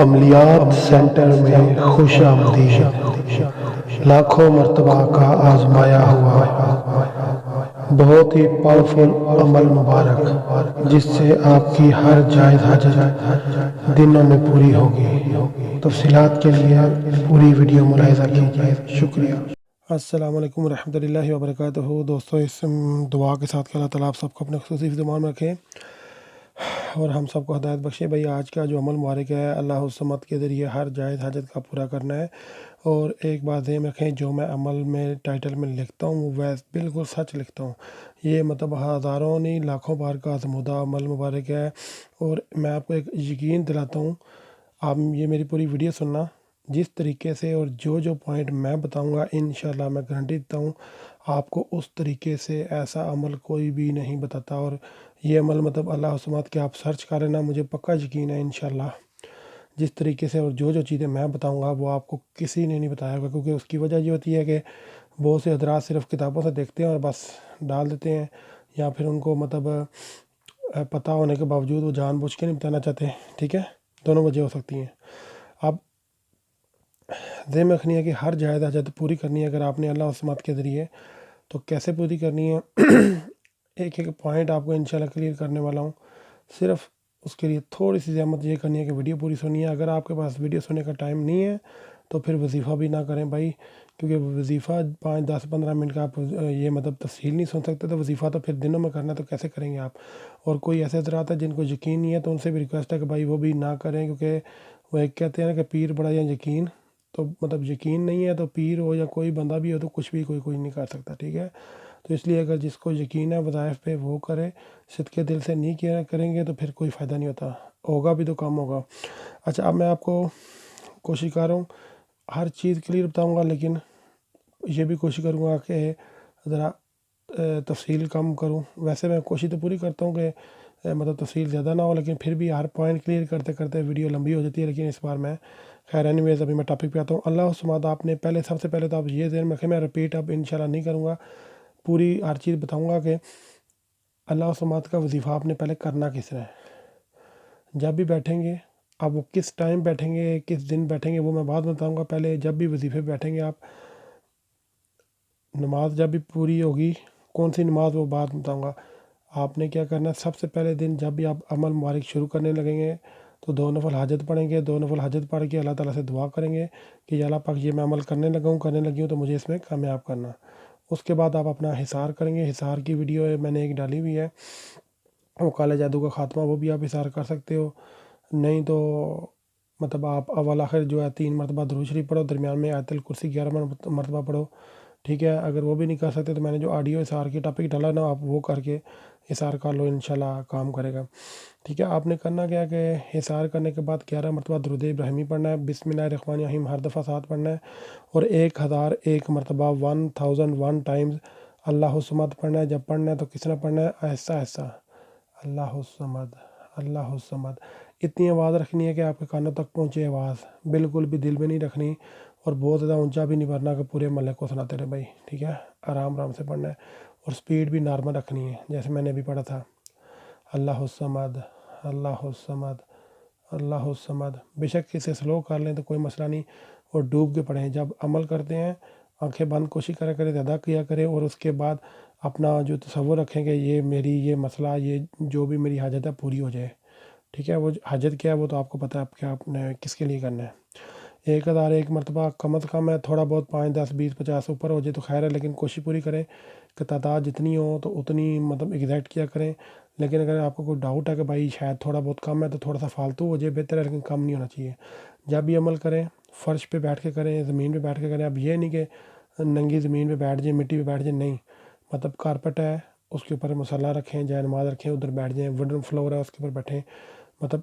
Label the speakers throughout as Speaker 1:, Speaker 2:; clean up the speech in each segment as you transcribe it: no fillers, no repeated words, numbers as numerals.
Speaker 1: عملیات centre میں خوش آمدید، لاکھوں مرتبہ کا آزمایا ہوا بہت ہی پاورفل عمل مبارک، جس سے آپ کی ہر جائز حاجت دنوں میں پوری ہوگی۔ تفصیلات کے لیے پوری ویڈیو ملاحظہ کیجیے۔ شکریہ۔ السلام علیکم ورحمۃ اللہ وبرکاتہ۔ دوستو، اس دعا کے ساتھ کہ اللہ تعالیٰ آپ سب کو اپنے خصوصی زبان میں رکھے اور ہم سب کو ہدایت بخشے۔ بھائی، آج کا جو عمل مبارک ہے، اللہ الصمد کے ذریعے ہر جائز حاجت کا پورا کرنا ہے۔ اور ایک بات ذہن رکھیں، جو میں عمل میں ٹائٹل میں لکھتا ہوں وہ بالکل سچ لکھتا ہوں۔ یہ مطلب ہزاروں نہیں لاکھوں بار کا آزمودہ عمل مبارک ہے۔ اور میں آپ کو ایک یقین دلاتا ہوں، آپ یہ میری پوری ویڈیو سننا، جس طریقے سے اور جو پوائنٹ میں بتاؤں گا، انشاءاللہ میں گارنٹی دیتا ہوں آپ کو اس طریقے سے ایسا عمل کوئی بھی نہیں بتاتا۔ اور یہ عمل مطلب اللہ الصمد کے آپ سرچ کریں نا، مجھے پکا یقین ہے انشاءاللہ جس طریقے سے اور جو چیزیں میں بتاؤں گا وہ آپ کو کسی نے نہیں بتایا ہوگا۔ کیونکہ اس کی وجہ یہ ہوتی ہے کہ بہت سے حضرات صرف کتابوں سے دیکھتے ہیں اور بس ڈال دیتے ہیں، یا پھر ان کو مطلب پتہ ہونے کے باوجود وہ جان بوجھ کے نہیں بتانا چاہتے۔ ٹھیک ہے، دونوں وجہ ہو سکتی ہیں۔ اب ذہن میں رکھنی ہے کہ ہر جائز حاجت پوری کرنی ہے اگر آپ نے اللہ الصمد کے ذریعے، تو کیسے پوری کرنی ہے ایک پوائنٹ آپ کو انشاءاللہ کلیئر کرنے والا ہوں۔ صرف اس کے لیے تھوڑی سی زحمت یہ کرنی ہے کہ ویڈیو پوری سنی ہے۔ اگر آپ کے پاس ویڈیو سننے کا ٹائم نہیں ہے تو پھر وظیفہ بھی نہ کریں بھائی، کیونکہ وظیفہ 5 10 15 منٹ کا آپ یہ مطلب تفصیل نہیں سن سکتے، تو وظیفہ تو پھر دنوں میں کرنا ہے، تو کیسے کریں گے آپ؟ اور کوئی ایسے حضرات ہیں جن کو یقین نہیں ہے، تو ان سے بھی ریکویسٹ ہے کہ بھائی وہ بھی نہ کریں، کیونکہ وہ ایک کہتے ہیں نا کہ پیر بڑا یا یقین، تو مطلب یقین نہیں ہے تو پیر ہو یا کوئی بندہ بھی ہو تو کچھ بھی کوئی نہیں کر سکتا۔ ٹھیک ہے، تو اس لیے اگر جس کو یقین ہے وظائف پہ وہ کرے، صدقے دل سے نہیں کریں گے تو پھر کوئی فائدہ نہیں ہوگا بھی تو کم ہوگا۔ اچھا، اب میں آپ کو کوشش کر رہا ہوں ہر چیز کلیئر بتاؤں گا، لیکن یہ بھی کوشش کروں گا کہ ذرا تفصیل کم کروں۔ ویسے میں کوشش تو پوری کرتا ہوں کہ مطلب تفصیل زیادہ نہ ہو، لیکن پھر بھی ہر پوائنٹ کلیئر کرتے کرتے ویڈیو لمبی ہو جاتی ہے۔ لیکن اس بار میں خیر اینیویز ابھی میں ٹاپک پہ آتا ہوں۔ اللہ الصمد، آپ نے سب سے پہلے تو آپ یہ ذہن میں رکھیں، میں رپیٹ اب انشاءاللہ نہیں کروں گا، پوری ہر چیز بتاؤں گا کہ اللہ الصمد کا وظیفہ آپ نے پہلے کرنا کس طرح ہے۔ جب بھی بیٹھیں گے آپ، وہ کس ٹائم بیٹھیں گے، کس دن بیٹھیں گے، وہ میں بعد بتاؤں گا۔ پہلے جب بھی وظیفے بیٹھیں گے آپ، نماز جب بھی پوری ہوگی، کون سی نماز وہ بات بتاؤں گا۔ آپ نے کیا کرنا ہے، سب سے پہلے دن جب بھی آپ عمل مبارک شروع کرنے لگیں گے تو 2 نفل حاجت پڑھیں گے۔ 2 نفل حاجت پڑھ کے اللہ تعالیٰ سے دعا کریں گے کہ یا اللہ پاک، یہ میں عمل کرنے لگی ہوں تو مجھے اس میں کامیاب کرنا۔ اس کے بعد آپ اپنا حصار کریں گے۔ حصار کی ویڈیو میں نے ایک ڈالی ہوئی ہے، وہ کالے جادو کا خاتمہ، وہ بھی آپ حصار کر سکتے ہو۔ نہیں تو مطلب آپ اول آخر جو ہے 3 مرتبہ درود شریف پڑھو، درمیان میں آیت الکرسی 11 مرتبہ پڑھو۔ ٹھیک ہے، اگر وہ بھی نہیں کر سکتے تو میں نے جو آڈیو حصار کی ٹاپک ڈالا نا، آپ وہ کر کے حصار کر لو، انشاءاللہ کام کرے گا۔ ٹھیک ہے، آپ نے کرنا کیا کہ حصار کرنے کے بعد 11 مرتبہ درود ابراہیمی پڑھنا ہے، بسم اللہ الرحمن الرحیم ہر دفعہ ساتھ پڑھنا ہے، اور 1001 مرتبہ 1001 ٹائمز اللہ الصمد پڑھنا ہے۔ جب پڑھنا ہے تو کس طرح پڑھنا ہے، آہستہ آہستہ، اللہ الصمد اللہ الصمد، اتنی آواز رکھنی ہے کہ آپ کے کانوں تک پہنچے آواز، بالکل بھی دل میں نہیں رکھنی، اور بہت زیادہ اونچا بھی نہیں پڑھنا کہ پورے محلے کو سناتے رہے بھائی۔ ٹھیک ہے، آرام سے پڑھنا ہے، اور سپیڈ بھی نارمل رکھنی ہے جیسے میں نے ابھی پڑھا تھا، اللہ الصمد اللہ الصمد اللہ الصمد۔ بے شک اسے سلو کر لیں تو کوئی مسئلہ نہیں، اور ڈوب کے پڑھیں۔ جب عمل کرتے ہیں آنکھیں بند کوشش کریں زیادہ کیا کریں، اور اس کے بعد اپنا جو تصور رکھیں کہ یہ مسئلہ، یہ جو بھی میری حاجت ہے پوری ہو جائے۔ ٹھیک ہے، وہ حاجت کیا ہے وہ تو آپ کو پتہ ہے، آپ نے کس کے لیے کرنا ہے۔ 1001 مرتبہ کم از کم ہے، تھوڑا بہت 5 10 20 50 اوپر ہو جائے تو خیر ہے، لیکن کوشش پوری کریں کہ تعداد جتنی ہو تو اتنی مطلب ایگزیکٹ کیا کریں۔ لیکن اگر آپ کو کوئی ڈاؤٹ ہے کہ بھائی شاید تھوڑا بہت کم ہے تو تھوڑا سا فالتو ہو جائے، بہتر ہے، لیکن کم نہیں ہونا چاہیے۔ جب بھی عمل کریں فرش پہ بیٹھ کے کریں، زمین پہ بیٹھ کے کریں۔ اب یہ نہیں کہ ننگی زمین پہ بیٹھ جائیں، مٹی پہ بیٹھ جائیں، نہیں، مطلب کارپٹ ہے اس کے اوپر مصالح رکھیں، جائے نماز رکھیں، ادھر بیٹھ جائیں، ووڈن فلور ہے اس کے اوپر بیٹھیں۔ مطلب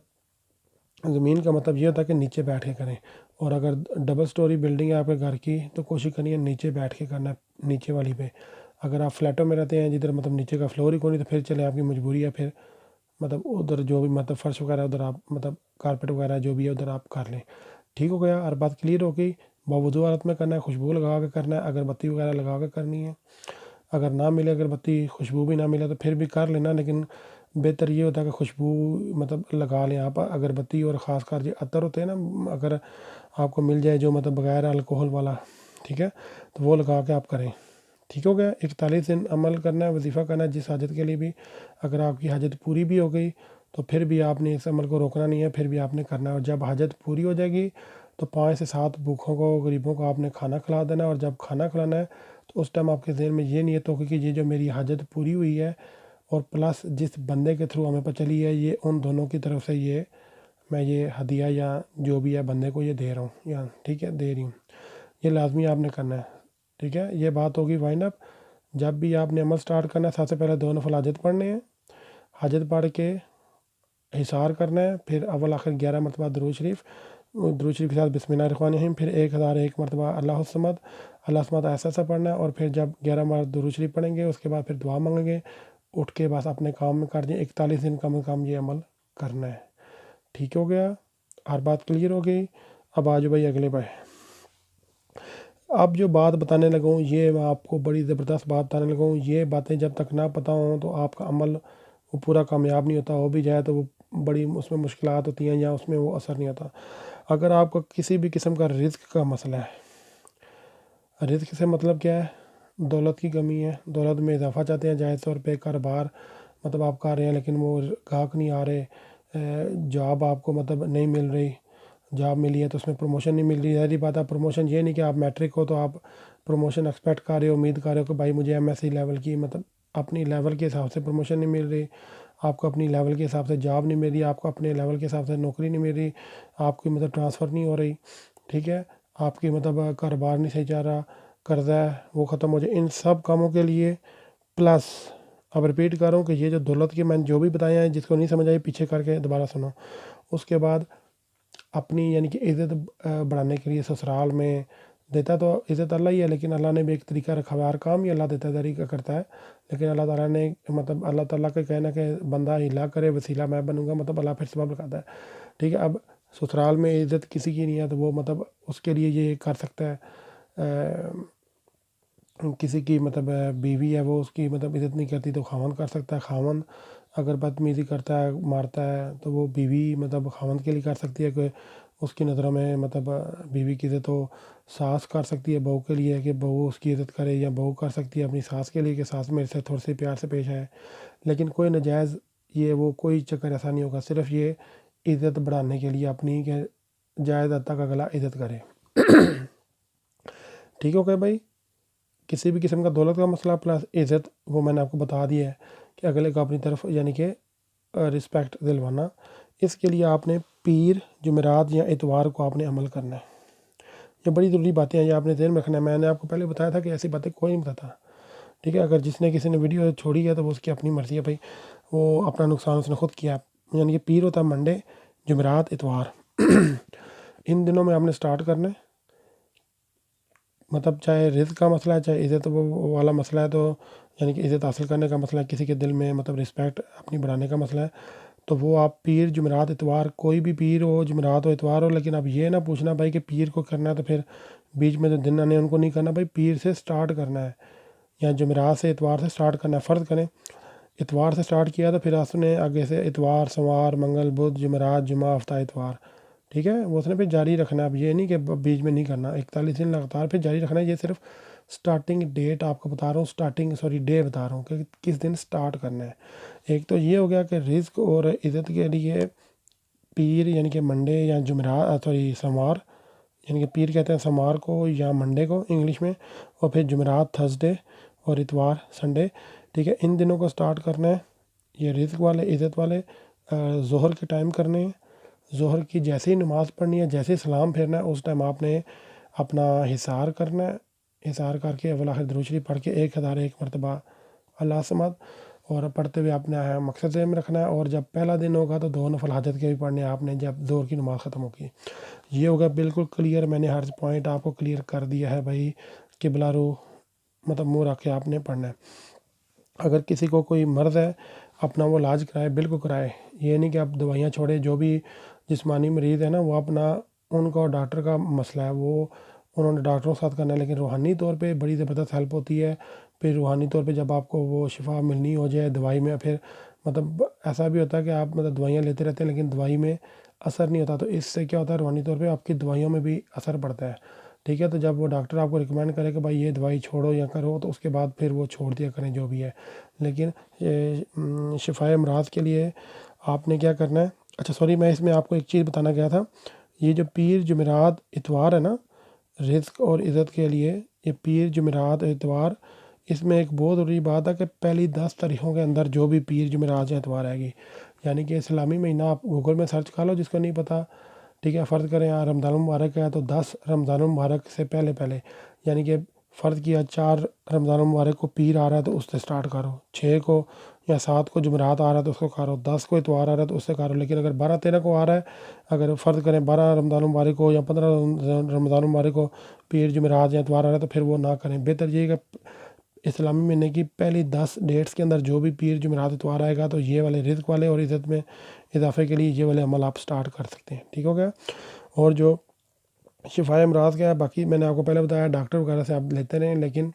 Speaker 1: زمین کا مطلب یہ ہوتا ہے کہ نیچے بیٹھ کے کریں، اور اگر ڈبل سٹوری بلڈنگ ہے آپ کے گھر کی تو کوشش کرنی ہے نیچے بیٹھ کے کرنا ہے، نیچے والی پہ۔ اگر آپ فلیٹوں میں رہتے ہیں جدھر مطلب نیچے کا فلور ہی کوئی نہیں تو پھر چلے، آپ کی مجبوری ہے، پھر مطلب ادھر جو بھی مطلب فرش وغیرہ ادھر آپ مطلب کارپیٹ وغیرہ جو بھی ہے ادھر آپ کر لیں۔ ٹھیک ہو گیا، اور بات کلیئر ہو گئی۔ باوضو حالت میں کرنا ہے، خوشبو لگا کے کرنا ہے، اگربتی وغیرہ لگا کے کرنی ہے۔ اگر نہ ملے اگربتی، خوشبو بھی نہ ملے تو پھر بھی کر لینا، لیکن بہتر یہ ہوتا ہے کہ خوشبو مطلب لگا لیں آپ، اگربتی اور خاص کر جو عطر ہوتے ہیں نا، اگر آپ کو مل جائے جو مطلب بغیر الکحل والا، ٹھیک ہے، تو وہ لگا کے آپ کریں، ٹھیک ہو گیا۔ 41 دن عمل کرنا ہے، وظیفہ کرنا ہے جس حاجت کے لیے بھی۔ اگر آپ کی حاجت پوری بھی ہو گئی تو پھر بھی آپ نے اس عمل کو روکنا نہیں ہے، پھر بھی آپ نے کرنا ہے، اور جب حاجت پوری ہو جائے گی تو 5 سے 7 بھوکھوں کو، غریبوں کو آپ نے کھانا کھلا دینا ہے، اور جب کھانا کھلانا ہے تو اس ٹائم آپ کے ذہن میں یہ نیت ہوگی کہ یہ جو میری حاجت پوری ہوئی ہے، اور پلس جس بندے کے تھرو ہمیں پتہ چلی ہے، یہ ان دونوں کی طرف سے یہ میں یہ ہدیہ یا جو بھی ہے بندے کو یہ دے رہا ہوں، یا ٹھیک ہے دے رہی ہوں، یہ لازمی آپ نے کرنا ہے، ٹھیک ہے۔ یہ بات ہوگی وائنڈ اپ۔ جب بھی آپ نے عمل سٹارٹ کرنا ہے، سب سے پہلے 2 نفل حاجت پڑھنے ہیں، حاجت پڑھ کے حصار کرنا ہے، پھر اول آخر 11 مرتبہ درود شریف کے ساتھ بسم اللہ الرحمن الرحیم، پھر 1001 مرتبہ اللہ الصمد ایسا ایسا پڑھنا ہے، اور پھر جب 11 بار درود شریف پڑھیں گے اس کے بعد پھر دعا مانگیں گے، اٹھ کے بس اپنے کام میں کر دیں۔ 41 دن کم از کم یہ عمل کرنا ہے، ٹھیک ہو گیا، ہر بات کلیئر ہو گئی۔ اب آجو بھائی اگلے بھائی، اب جو بات بتانے لگا ہوں یہ میں آپ کو بڑی زبردست بات بتانے لگا ہوں۔ یہ باتیں جب تک نہ پتہ ہوں تو آپ کا عمل وہ پورا کامیاب نہیں ہوتا، ہو بھی جائے تو وہ بڑی اس میں مشکلات ہوتی ہیں یا اس میں وہ اثر نہیں ہوتا۔ اگر آپ کو کسی بھی قسم کا رزق کا مسئلہ ہے، رزق سے مطلب کیا ہے، دولت کی کمی ہے، دولت میں اضافہ چاہتے ہیں، جائز طور پہ کاروبار مطلب آپ کر رہے ہیں لیکن وہ گاہک نہیں آ رہے، جاب آپ کو مطلب نہیں مل رہی، جاب ملی ہے تو اس میں پروموشن نہیں مل رہی، ظاہری بات ہے پروموشن یہ نہیں کہ آپ میٹرک ہو تو آپ پروموشن ایکسپیکٹ کر رہے ہو، امید کر رہے ہو کہ بھائی مجھے ایم ایس سی لیول کی مطلب اپنی لیول کے حساب سے پروموشن نہیں مل رہی، آپ کو اپنی لیول کے حساب سے جاب نہیں مل رہی، آپ کو اپنے لیول کے حساب سے نوکری نہیں مل رہی، آپ کی مطلب ٹرانسفر نہیں ہو رہی، ٹھیک ہے، آپ کی مطلب کاروبار نہیں صحیح چل رہا، قرضہ ہے وہ ختم ہو جائے، ان سب کاموں کے لیے پلس اب ریپیٹ کر رہا ہوں کہ یہ جو دولت کے میں نے جو بھی بتایا ہے، جس کو نہیں سمجھ آئی پیچھے کر کے دوبارہ سنو۔ اس کے بعد اپنی یعنی کہ عزت بڑھانے کے لیے سسرال میں دیتا تو عزت اللہ ہی ہے، لیکن اللہ نے بھی ایک طریقہ رکھا ہوا ہے، ہر کام ہی اللہ دیتا ہے، طریقہ کرتا ہے، لیکن اللہ تعالیٰ نے مطلب اللہ تعالیٰ کا کہنا کہ بندہ ہلا کرے وسیلہ میں بنوں گا، مطلب اللہ پھر سبب لگاتا ہے، ٹھیک ہے۔ اب سسرال میں عزت کسی کی نہیں ہے تو وہ مطلب اس کے لیے یہ کر سکتا ہے، کسی کی مطلب بیوی ہے وہ اس کی مطلب عزت نہیں کرتی تو خاوند کر سکتا ہے، خاوند اگر بدتمیزی کرتا ہے مارتا ہے تو وہ بیوی مطلب خاوند کے لیے کر سکتی ہے کہ اس کی نظروں میں مطلب بیوی کی عزت تو ساس کر سکتی ہے بہو کے لیے کہ بہو اس کی عزت کرے، یا بہو کر سکتی ہے اپنی ساس کے لیے کہ ساس میرے سے تھوڑے سے پیار سے پیش آئے، لیکن کوئی ناجائز یہ وہ کوئی چکر ایسا نہیں ہوگا، صرف یہ عزت بڑھانے کے لیے اپنی کہ جائز حد تک اگلا عزت کرے، ٹھیک ہو گیا بھائی۔ کسی بھی قسم کا دولت کا مسئلہ پلس عزت وہ میں نے آپ کو بتا دیا ہے کہ اگلے کو اپنی طرف یعنی کہ رسپیکٹ دلوانا، اس کے لیے آپ نے پیر جمعرات یا اتوار کو آپ نے عمل کرنا ہے۔ یہ بڑی ضروری باتیں ہیں، یہ آپ نے ذہن میں رکھنا ہے، میں نے آپ کو پہلے بتایا تھا کہ ایسی باتیں کوئی نہیں بتاتا، ٹھیک ہے۔ اگر جس نے کسی نے ویڈیو چھوڑی ہے تو وہ اس کی اپنی مرضی ہے بھائی، وہ اپنا نقصان اس نے خود کیا ہے، یعنی کہ پیر ہوتا ہے منڈے، جمعرات، اتوار ان دنوں میں آپ نے سٹارٹ کرنا ہے، مطلب چاہے رزق کا مسئلہ ہے چاہے عزت والا مسئلہ ہے، تو یعنی کہ عزت حاصل کرنے کا مسئلہ ہے، کسی کے دل میں مطلب رسپیکٹ اپنی بڑھانے کا مسئلہ ہے، تو وہ آپ پیر جمعرات اتوار کوئی بھی پیر ہو، جمعرات ہو اتوار ہو، لیکن اب یہ نہ پوچھنا بھائی کہ پیر کو کرنا ہے تو پھر بیچ میں جو دن آنے ان کو نہیں کرنا، بھائی پیر سے سٹارٹ کرنا ہے، یا جمعرات سے اتوار سے سٹارٹ کرنا ہے۔ فرض کریں اتوار سے سٹارٹ کیا تو پھر اس نے آگے سے اتوار، سوموار، منگل، بدھ، جمعرات، جمعہ، ہفتہ، اتوار، ٹھیک ہے، وہ اس نے پھر جاری رکھنا ہے۔ اب یہ نہیں کہ بیچ میں نہیں کرنا، 41 دن لگاتار پھر جاری رکھنا ہے۔ یہ صرف سٹارٹنگ ڈیٹ آپ کو بتا رہا ہوں، ڈے بتا رہا ہوں کہ کس دن سٹارٹ کرنا ہے۔ ایک تو یہ ہو گیا کہ رزق اور عزت کے لیے پیر یعنی کہ منڈے یا جمعرات سوموار، یعنی کہ پیر کہتے ہیں سوموار کو یا منڈے کو انگلش میں، اور پھر جمعرات تھرسڈے اور اتوار سنڈے، ٹھیک ہے، ان دنوں کو سٹارٹ کرنا ہے۔ یہ رزق والے عزت والے ظہر کے ٹائم کرنے ہیں، ظہر کی جیسے ہی نماز پڑھنی ہے، جیسے ہی سلام پھیرنا ہے اس ٹائم آپ نے اپنا حصار کرنا ہے، حصار کر کے اول آخر درود شریف پڑھ کے 1001 مرتبہ اللہ سمد، اور پڑھتے ہوئے اپنا مقصد ذہن میں رکھنا ہے، اور جب پہلا دن ہوگا تو 2 نفل حاجت کے بھی پڑھنے ہیں آپ نے جب ظہر کی نماز ختم ہوگی۔ یہ ہوگا بالکل کلیئر، میں نے ہر پوائنٹ آپ کو کلیئر کر دیا ہے بھائی، قبلہ رو مطلب منہ رکھ کے آپ نے پڑھنا ہے۔ اگر کسی کو کوئی مرض ہے اپنا وہ علاج کرائے، بالکل کرائے، یہ نہیں کہ آپ دوائیاں چھوڑے، جو بھی جسمانی مریض ہے نا وہ اپنا ان کو ڈاکٹر کا مسئلہ ہے وہ انہوں نے ڈاکٹروں کے ساتھ کرنا ہے، لیکن روحانی طور پہ بڑی زبردست ہیلپ ہوتی ہے۔ پھر روحانی طور پہ جب آپ کو وہ شفا ملنی ہو جائے دوائی میں، پھر مطلب ایسا بھی ہوتا ہے کہ آپ مطلب دوائیاں لیتے رہتے ہیں لیکن دوائی میں اثر نہیں ہوتا، تو اس سے کیا ہوتا ہے روحانی طور پہ آپ کی دوائیوں میں بھی اثر پڑتا ہے، ٹھیک ہے۔ تو جب وہ ڈاکٹر آپ کو ریکمینڈ کرے کہ بھائی یہ دوائی چھوڑو یا کرو، تو اس کے بعد پھر وہ چھوڑ دیا کریں جو بھی ہے۔ لیکن شفائے امراض کے لیے آپ نے کیا کرنا ہے، اچھا سوری، میں اس میں آپ کو ایک چیز بتانا گیا تھا، یہ جو پیر جمعرات اتوار ہے نا رزق اور عزت کے لیے، یہ پیر جمعرات اتوار، اس میں ایک بہت ضروری بات ہے کہ پہلی 10 تاریخوں کے اندر جو بھی پیر جمعرات یا اتوار آئے گی، یعنی کہ اسلامی مہینہ آپ گوگل میں سرچ کر لو جس کو نہیں پتہ، ٹھیک ہے۔ فرض کریں یہاں رمضان المبارک ہے تو 10 رمضان المبارک سے پہلے یعنی کہ فرض کیا 4 رمضان المبارک کو پیر آ رہا ہے تو اس سے سٹارٹ کرو، 6 کو یا 7 کو جمعرات آ رہا ہے تو اس کو کرو، 10 کو اتوار آ رہا ہے تو اس سے کرو۔ لیکن اگر 12 13 کو آ رہا ہے، اگر فرض کریں 12 رمضان المبارک کو یا 15 رمضان المبارک کو پیر جمعرات یا اتوار آ رہا ہے تو پھر وہ نہ کریں، بہتر یہ کہ اسلامی مہینے کی پہلی 10 ڈیٹس کے اندر جو بھی پیر جمعرات اتوار آئے گا تو یہ والے رزق والے اور عزت میں اضافے کے لیے یہ والے عمل آپ سٹارٹ کر سکتے ہیں، ٹھیک ہو گیا۔ اور جو شفائے امراض کا ہے، باقی میں نے آپ کو پہلے بتایا ڈاکٹر وغیرہ سے آپ لیتے رہیں، لیکن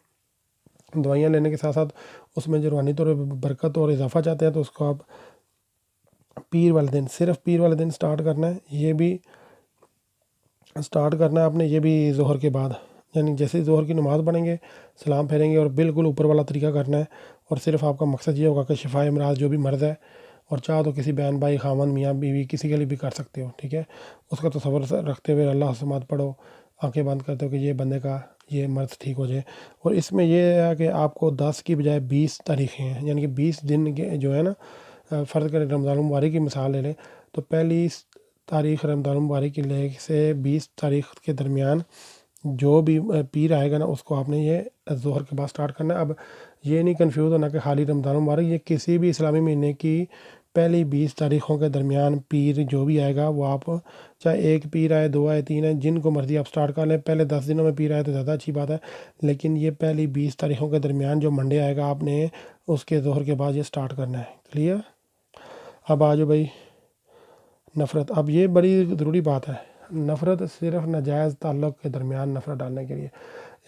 Speaker 1: دوائیاں لینے کے ساتھ ساتھ اس میں جو روحانی طور پہ برکت اور اضافہ چاہتے ہیں تو اس کو آپ پیر والے دن، صرف پیر والے دن سٹارٹ کرنا ہے، یہ بھی سٹارٹ کرنا ہے آپ نے، یہ بھی ظہر کے بعد، یعنی جیسے ظہر کی نماز پڑھیں گے سلام پھیریں گے اور بالکل اوپر والا طریقہ کرنا ہے، اور صرف آپ کا مقصد یہ ہوگا کہ شفائے امراض جو بھی مرض ہے، اور چاہو تو کسی بہن بھائی خاوند میاں بیوی کسی کے لیے بھی کر سکتے ہو، ٹھیک ہے۔ اس کا تصور رکھتے ہوئے اللہ سے مات پڑھو، آنکھیں بند کرتے ہو کہ یہ بندے کا یہ مرض ٹھیک ہو جائے۔ اور اس میں یہ ہے کہ آپ کو 10 کی بجائے 20 تاریخیں ہیں، یعنی کہ 20 دن کے جو ہے نا، فرض کریں رمضان المبارک کی مثال لے لیں تو پہلی تاریخ رمضان المبارک کی لے سے 20 تاریخ کے درمیان جو بھی پیر آئے گا نا اس کو آپ نے یہ ظہر کے بعد سٹارٹ کرنا ہے۔ اب یہ نہیں کنفیوز ہونا کہ خالی رمضان المبارک، یہ کسی بھی اسلامی مہینے کی پہلی 20 تاریخوں کے درمیان پیر جو بھی آئے گا وہ آپ چاہے ایک پیر آئے 2 آئے 3 آئے جن کو مرضی آپ سٹارٹ کر لیں، پہلے 10 دنوں میں پیر آئے تو زیادہ اچھی بات ہے، لیکن یہ پہلی 20 تاریخوں کے درمیان جو منڈے آئے گا آپ نے اس کے ظہر کے بعد یہ سٹارٹ کرنا ہے، کلیئر۔ اب آ جاؤ بھائی نفرت، اب یہ بڑی ضروری بات ہے، نفرت صرف ناجائز تعلق کے درمیان نفرت ڈالنے کے لیے۔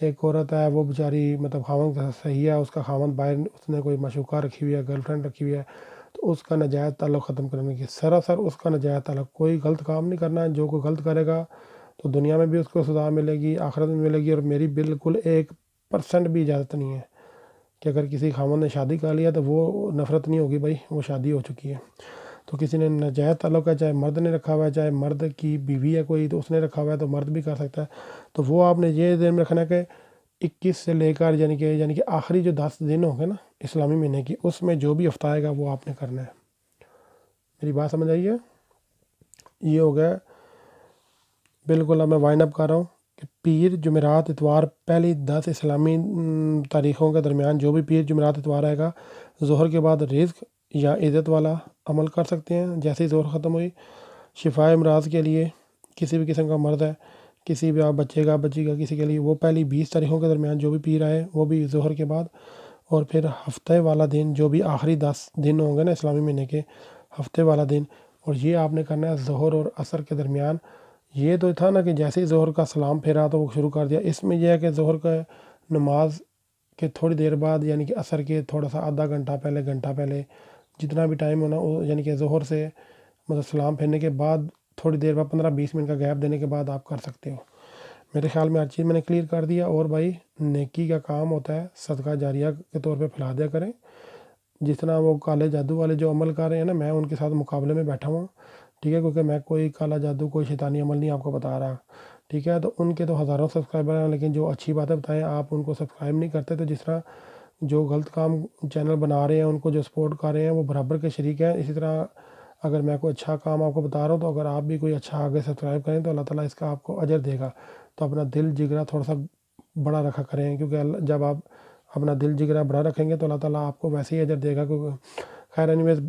Speaker 1: ایک عورت ہے وہ بیچاری مطلب خاوند کا صحیح ہے، اس کا خاوند باہر اس نے کوئی معشوقہ رکھی ہوئی ہے، گرل فرینڈ رکھی ہوئی ہے، تو اس کا ناجائز تعلق ختم کرنے کی سراسر اس کا ناجائز تعلق، کوئی غلط کام نہیں کرنا ہے، جو کوئی غلط کرے گا تو دنیا میں بھی اس کو سزا ملے گی، آخرت میں ملے گی، اور میری بالکل 1% بھی اجازت نہیں ہے کہ اگر کسی خاوند نے شادی کر لیا تو وہ نفرت نہیں ہوگی، بھائی وہ شادی ہو چکی ہے۔ تو کسی نے ناجائز تعلق ہے، چاہے مرد نے رکھا ہوا ہے چاہے مرد کی بیوی ہے کوئی تو اس نے رکھا ہوا ہے تو مرد بھی کر سکتا ہے، تو وہ آپ نے یہ ذہن میں رکھنا ہے کہ 21 سے لے کر یعنی کہ آخری جو 10 دن ہوں گے نا اسلامی مہینے کی، اس میں جو بھی ہفتہ آئے گا وہ آپ نے کرنا ہے۔ میری بات سمجھ آئی ہے؟ یہ ہو گیا بالکل۔ اب میں وائنڈ اپ کر رہا ہوں کہ پیر جمعرات اتوار پہلی 10 اسلامی تاریخوں کے درمیان جو بھی پیر جمعرات اتوار آئے گا ظہر کے بعد رزق یا عزت والا عمل کر سکتے ہیں، جیسے ہی ظہر ختم ہوئی۔ شفائے امراض کے لیے کسی بھی قسم کا مرض ہے، کسی بھی آپ بچے کا بچی کا کسی کے لیے، وہ پہلی 20 تاریخوں کے درمیان جو بھی پیر آئے وہ بھی ظہر کے بعد، اور پھر ہفتے والا دن جو بھی آخری 10 دن ہوں گے نا اسلامی مہینے کے، ہفتے والا دن، اور یہ آپ نے کرنا ہے ظہر اور عصر کے درمیان۔ یہ تو تھا نا کہ جیسے ہی ظہر کا سلام پھیرا تو وہ شروع کر دیا، اس میں یہ ہے کہ ظہر کا نماز کے تھوڑی دیر بعد یعنی کہ عصر کے تھوڑا سا آدھا گھنٹہ پہلے جتنا بھی ٹائم ہونا، یعنی کہ ظہر سے مطلب سلام پھیرنے کے بعد تھوڑی دیر بعد 15-20 منٹ کا گیپ دینے کے بعد آپ کر سکتے ہو۔ میرے خیال میں ہر چیز میں نے کلیئر کر دیا۔ اور بھائی نیکی کا کام ہوتا ہے، صدقہ جاریہ کے طور پہ پھیلا دیا کریں، جس طرح وہ کالے جادو والے جو عمل کر رہے ہیں نا، میں ان کے ساتھ مقابلے میں بیٹھا ہوں، ٹھیک ہے، کیونکہ میں کوئی کالا جادو کوئی شیطانی عمل نہیں آپ کو بتا رہا، ٹھیک ہے۔ تو ان کے تو ہزاروں سبسکرائبر ہیں لیکن جو اچھی باتیں بتائیں آپ ان کو سبسکرائب نہیں کرتے، تو جس طرح جو غلط کام چینل بنا رہے ہیں ان کو جو سپورٹ کر رہے ہیں وہ برابر کے شریک ہیں، اسی طرح اگر میں کوئی اچھا کام آپ کو بتا رہا ہوں تو اگر آپ بھی کوئی اچھا آگے سبسکرائب کریں تو اللہ تعالیٰ اس کا آپ کو اجر دے گا۔ تو اپنا دل جگرا تھوڑا سا بڑا رکھا کریں، کیونکہ جب آپ اپنا دل جگرا بڑا رکھیں گے تو اللہ تعالیٰ آپ کو ویسے ہی اجر دے گا۔ کیونکہ خیر اینیویز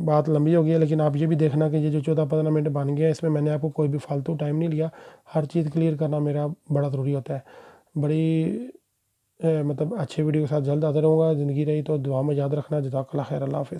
Speaker 1: بات لمبی ہو گئی ہے، لیکن آپ یہ بھی دیکھنا کہ یہ جو 14-15 منٹ بن گیا اس میں نے آپ کو کوئی بھی فالتو ٹائم نہیں لیا، ہر چیز کلیئر کرنا میرا بڑا ضروری ہوتا ہے۔ بڑی مطلب اچھے ویڈیو کے ساتھ جلد حاضر ہوں گا، زندگی رہی تو دعا میں یاد رکھنا۔ جزاک اللہ خیر، اللہ حافظ۔